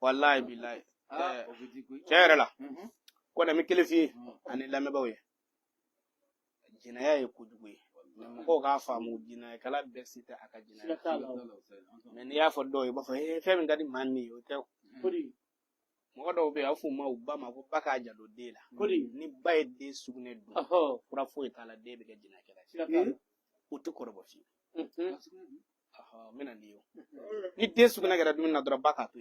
wallahi billahi chere la ko na mi kilifi ani lamebawe jinaya ye kujugu ye ko ka faamu jinaya kala besita aka jinaya men ya fo do ba fa fe min gadi manni o te mo do be afu ma uba ma ko baka jalo de la ni bay de sugne du kura fo itala de be jinaya kala o to korobo fi mina niyo ni de sugne gara dum na dro baka to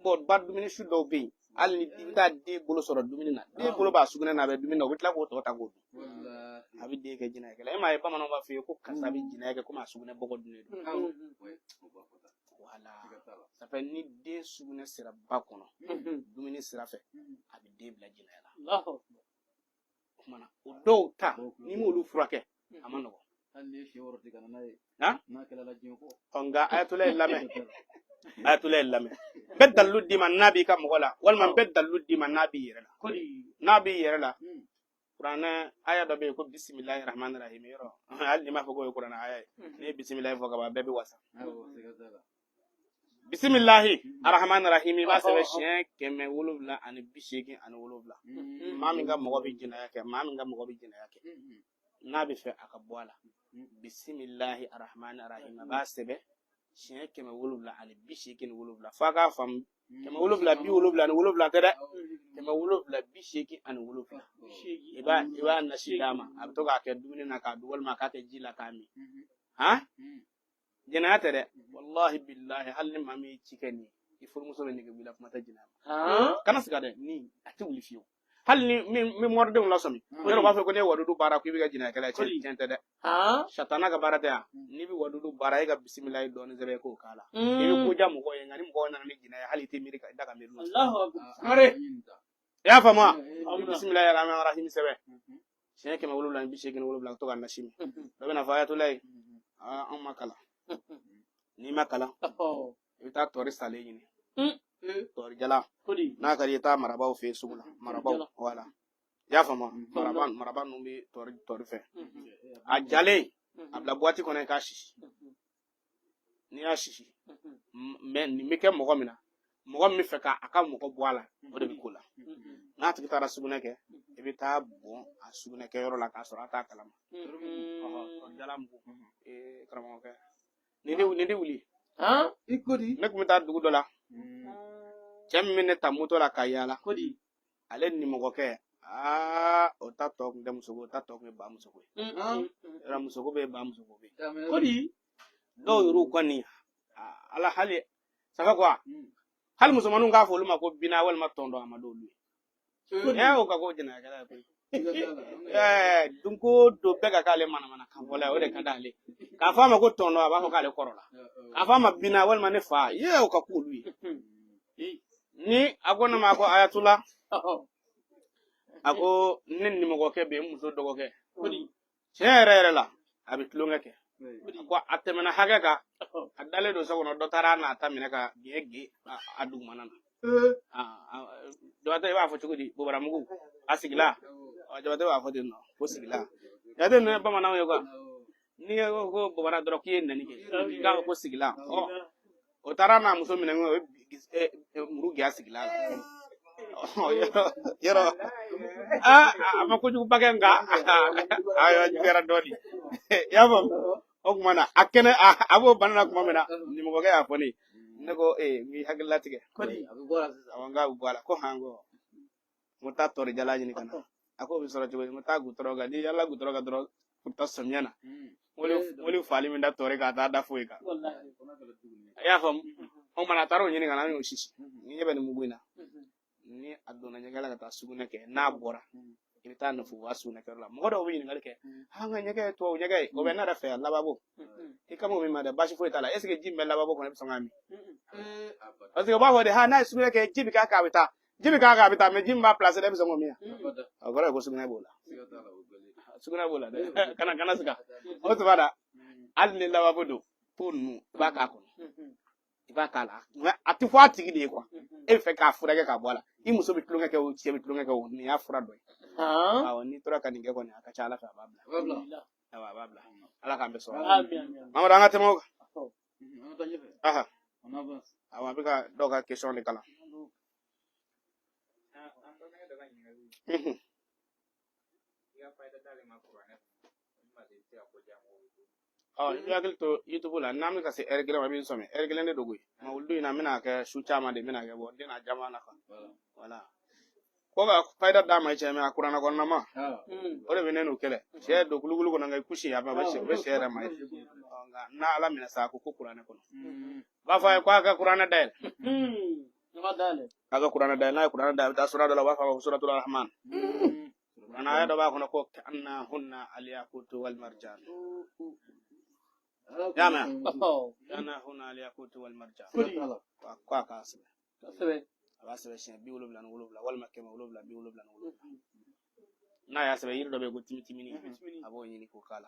bo bad dum ni shu do be al ni dinga de bolo soro dum ni na de bolo ba sugne na be dum na witla ko to ta go abi de ke jinaya kala e ma e ba mano ba fi ko kasabi jinaya ke ko ma sugne bogo dum ni wala ça fait ni de sugne sira bakono dum ni sira fe abi de bla jinaya la Allahu mana o do ta ni mo lu furake amano onga ayatullah lame beddal luddi man nabi kam wala wal man beddal luddi man nabi yerela qur'ana aya do be ko bismillahir rahmanir rahim yoro alni ma fogo qur'ana aya ni bismillah foga ba bebe wasa bismillahir rahmanir rahim ba se shen keme wolubla ani bishegi ani wolubla mami ngam mo bi jina yake nabi fe akabwala bismillahir rahmanir rahim ba sebe shen keme wolubla ani bishegi ni wolubla faga fam keme wolubla bi wolubla ni wolubla tada keme wolubla bishegi ani wolubla iba nasidama abto ka ke dumini na ka duwal ma ka ke jila kami ha jina tada wallahi billahi halni mami chikeni ifur muso ni gebila mata jina kana sigade ni ati wuli fiyo hal mi morde on lasomi yoro ba fe ko ne wadudu bara ko biga jina kala ci tente de shatana ga barata ya ni bi wadudu bara ga bismillah don zebe ko kala ni bi ko jamu ko ngani mo na ni jina hali te mirika daga miru Allahu akbar ya fama bismillahir rahmanir rahim sebe sheke ma wulula bi sheke wulula to ga nashimi do na fayatu lay an makala ni makala ita tori sale yini tori jala na kari ta marabaw fe sugula marabaw wala ya fama maraban numbi tori fe ajale abla boati konen ka shishi ni ya shishi men ni meke mogo mina mogo mi fe ka aka mogo boala o de bikula na tikita rasuguna ke ebita bon asuguna ke yoro la ka sora ta kalama jala mbu kramo ke ni de wuli ikodi nek mi ta dugu dola minute tamuto la kayala kodi ale ni mogo ke o ta tok dem sugo ta tok me ba musugo era musugo be ba musugo be kodi do yuru kwani ala hali saka kwa hal musumanu nga fo luma ko bina wal ma tondo amado lu o ka ko jina kala ko dunko do pega kale mana kan wala o de kadale ka fa ma ko tondo ba ko kale korola ka fa ma bina wal ma ne fa o ka ko lu ni agona ma ko ayatullah ako nin ni mo ke be muso dogo ke chere la abi tlunga ke ko atemena hagaga adale do sagono do tarana tamina ka gege adu manana do ata wa fo chugudi bo baramugu asigila do ata wa fo den no fo sigila ya den ba mana yo ko ni ko bo bara do ki en ni ke ga ko sigila o tarana muso mina ngo muru ga sigila yero ama ko jugu bagenga ayo jera doli yabo okmana akene abo banana ko mamena ni mo ga ya foni neko mi hagla tige kodi awanga ubala ko hango muta tori jalaji ni kana ako bi soro tibo muta gutroga di yalla gutroga dro muta samyana woli fali mi da tori ga da fuika wallahi ya fam o mana taro nyini kana ni osisi ni yebe ni mugwina ni aduna nyagala ka tasuguna ke na bora ibita no fu wasuna ke la mo do wi ngal ke hanga nyage to nyage o be na da fe la babo e kamo mi ma da bashi fo itala est ce que jimbe la babo ko ne songami parce que ba ho de ha na suguna ke jibi ka ka bita me jimba place de so ngomia agora ko suguna bola kana suka o to bada al ni la babo do ponu ba ka ko iba kala ati fo atigi de kwa e fe ka fura ke ka bola I muso bitlunga ke o tie bitlunga ke o ni afura do ni tora ka ninge ko ni aka chala fa babla ala ka mbeso amin mama danga temo aha awa bika dɔw ka question de kalan i hakili to YouTube la n'an bɛ ka se heure 1 ma i bɛ n sɔmi heure 1 de don koyi mawuludu in na n bɛna kɛ su caman de n bɛna kɛ bɔ n tɛna jama nafa voilà ko ka fayida d'a ma i cɛ mɛ a kuranɛ kɔnɔna ma o de bɛ ne n'u kɛlɛ cɛ don kulukulu kɔnɔ nka i kusi a bɛ u bɛ sɛ yɛrɛ ma ye nka n'a ala minɛ sa a ko kuranɛ kɔnɔ b'a fɔ a ye ko a ka kuranɛ dayɛlɛ a ka kuranɛ dayɛlɛ n'a ye kuranɛ dayɛlɛ a bɛ taa sura dɔ la u b'a fɔ a ma ko suratul rahman kuranɛ aya dɔ b'a kɔnɔ ko ka'annahunna al-yaqutu wal marjan y'a mɛn ka'annahunna al-yaqutu wal marjan ko a k'a sɛbɛn a b'a sɛbɛn siɲɛ 77 walima 777 n'a y'a sɛbɛn yiri dɔ bɛ yen ko timitimini a b'o ɲini k'o k'a la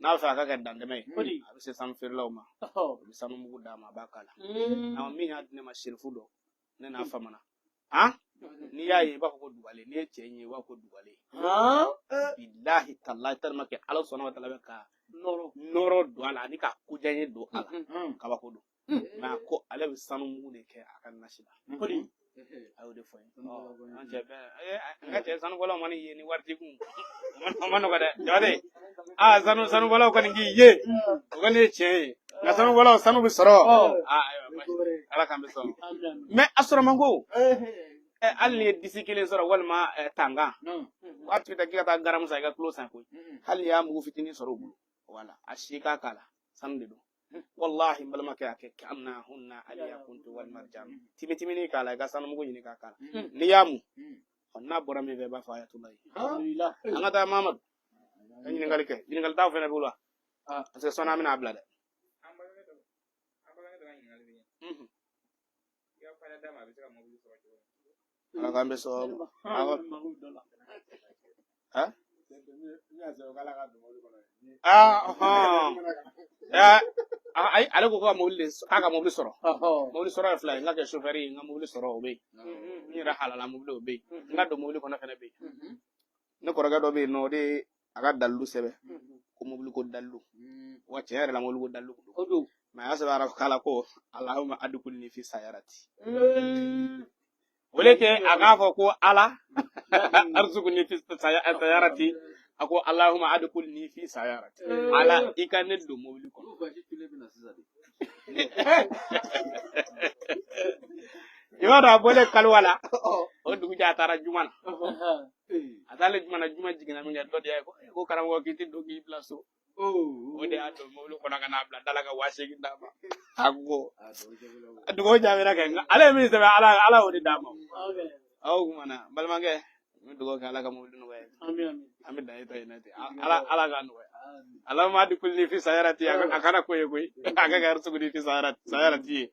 n'a bɛ fɛ a ka kɛ dantɛmɛ ye a bɛ se sanu feerelaw ma a bɛ sanu mugu d'a ma a b'a k'a la min y'a di ne ma serifu dɔ ne n'a famana n'i y'a ye i b'a fɔ ko dugale n'i ye cɛ in ye i b'a fɔ ko dugale bilahi talahi tellement que ala sɔnna wa taala bɛ ka nɔrɔ don a la ani ka kojanɲɛ don a la kabako don mɛ a ko ale bɛ sanu mugu de kɛ a ka nasi la a y'o de fɔ n ye n ka cɛ sanubɔlaw ma nin ye ni waritigi kun o ma nɔgɔ dɛ jabate sanubɔlaw kɔni k'i ye o kɔni ye tiɲɛ ye nka sanubɔlaw sanu bɛ sɔrɔ ala k'an bɛ sɔrɔ mɛ a sɔrɔ man ko hali ni ye disi kelen sɔrɔ walima tangan waati k'i ka taa garamu san i ka tulo san koyi hali n'i y'a mugu fitinin sɔrɔ o bolo wala a si k'a k'a la sanu de don wallahi n balimakɛ y'a kɛ ka'annahunna al-yaqutu wal marjan timitimini k'a la i ka sanu mugu ɲini k'a k'a la n'i y'a mun n'a bɔra min fɛ i b'a fɔ ayatulahi an ka taa Mamadu ka ɲininkali kɛ ɲininkali t'aw fɛnɛ bolo wa parce que sɔnni an bɛna a bila dɛ ala k'an bɛ sɔn ale ko k'a ka mobili sɔrɔ mobili sɔrɔ ye fila ye n ka kɛ chauffeur ye n ka mobili sɔrɔ o bɛ yen n yɛrɛ halala mobili o bɛ yen n ka don mobili kɔnɔ fɛnɛ bɛ yen ne kɔrɔkɛ dɔ bɛ yen nɔ o de ye a ka dalilu sɛbɛn ko mobili ko dalilu wa tiɲɛ yɛrɛ la mobili ko dalilu don mɛ a y'a sɛbɛn arabu k'a la ko Allahumma adkhilni fi sayarati o le kɛ a k'a fɔ ko ala arzuqni fi sayarati a ko Allahumma adkhilni fi sayarati ala i ka ne don mobili kɔnɔ i b'a dɔn a bɔlen kaliwa la o dugujɛ a taara juma na a taalen juma na juma jiginna min kɛ dɔ de y'a ye ko karamɔgɔ k'i tɛ don k'i bila so o de y'a don mobili kɔnɔ ka n'a bila dala ka 8,000 d'a ma a ko a dugawu jaabira kɛ nka ale ye min sɛbɛn ala y'o de d'a ma aw kumana balimakɛ n bɛ dugawu kɛ ala ka mobili nɔgɔya an bɛ dan e ta yen ten ala k'a nɔgɔya Allahumma adkhilni fi sayarati a kana ko ye koyi a ka kɛ arzuqni fi sayarati ye